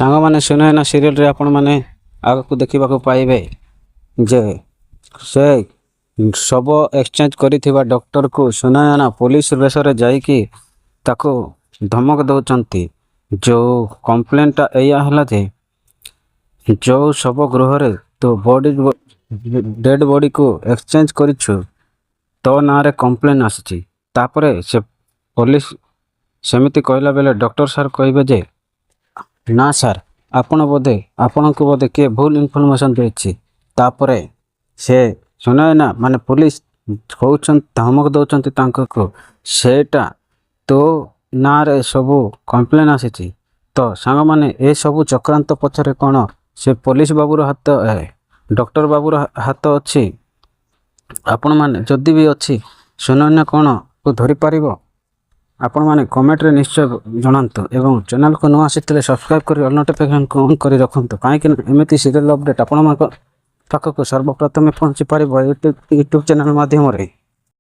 ସାଙ୍ଗମାନେ ଶୁଣେ ନା ସିରିଏଲରେ ଆପଣମାନେ ଆଗକୁ ଦେଖିବାକୁ ପାଇବେ ଯେ ସେ ଶବ ଏକ୍ସଚେଞ୍ଜ କରିଥିବା ଡକ୍ଟରକୁ ସୁନୟନା ପୋଲିସ ବେଶରେ ଯାଇକି ତାକୁ ଧମକ ଦେଉଛନ୍ତି। ଯେଉଁ କମ୍ପ୍ଲେନଟା ଏଇଆ ହେଲା ଯେ ଯେଉଁ ଶବ ଗୃହରେ ତୁ ଡେଡ୍ ବଡ଼ିକୁ ଏକ୍ସଚେଞ୍ଜ କରିଛୁ ତୋ ନାଁରେ କମ୍ପ୍ଲେନ୍ ଆସିଛି। ତାପରେ ସେ ପୋଲିସ ସେମିତି କହିଲା ବେଳେ ଡକ୍ଟର ସାର୍ କହିବେ ଯେ ନା ସାର୍ ଆପଣଙ୍କୁ ବୋଧେ କିଏ ଭୁଲ ଇନଫର୍ମେସନ୍ ଦେଇଛି। ତାପରେ ସେ ସୁନୟନା ମାନେ ପୋଲିସ କହୁଛନ୍ତି ଧମକ ଦେଉଛନ୍ତି ତାଙ୍କୁ ସେଇଟା ତୋ ନାଁରେ ସବୁ କମ୍ପ୍ଲେନ୍ ଆସିଛି। ତ ସାଙ୍ଗମାନେ ଏସବୁ ଚକ୍ରାନ୍ତ ପଛରେ କ'ଣ ସେ ପୋଲିସ ବାବୁର ହାତ ଡକ୍ଟର ବାବୁର ହାତ ଅଛି? ଆପଣମାନେ ଯଦି ବି ଅଛି ସୁନୟନା କ'ଣ ଧରିପାରିବ? ଆପଣମାନେ କମେଣ୍ଟରେ ନିଶ୍ଚୟ ଜଣାନ୍ତୁ ଏବଂ ଚ୍ୟାନେଲକୁ ନ ଆସିଥିଲେ ସବସ୍କ୍ରାଇବ୍ କରି ଅଲ୍ ନୋଟିଫିକେସନ୍କୁ ଅନ୍ କରି ରଖନ୍ତୁ, କାହିଁକିନା ଏମିତି ସିରିଏଲ୍ ଅପଡ଼େଟ୍ ଆପଣମାନଙ୍କ ପାଖକୁ ସର୍ବପ୍ରଥମେ ପହଞ୍ଚି ପାରିବ ୟୁଟ୍ୟୁବ୍ ଚ୍ୟାନେଲ୍ ମାଧ୍ୟମରେ।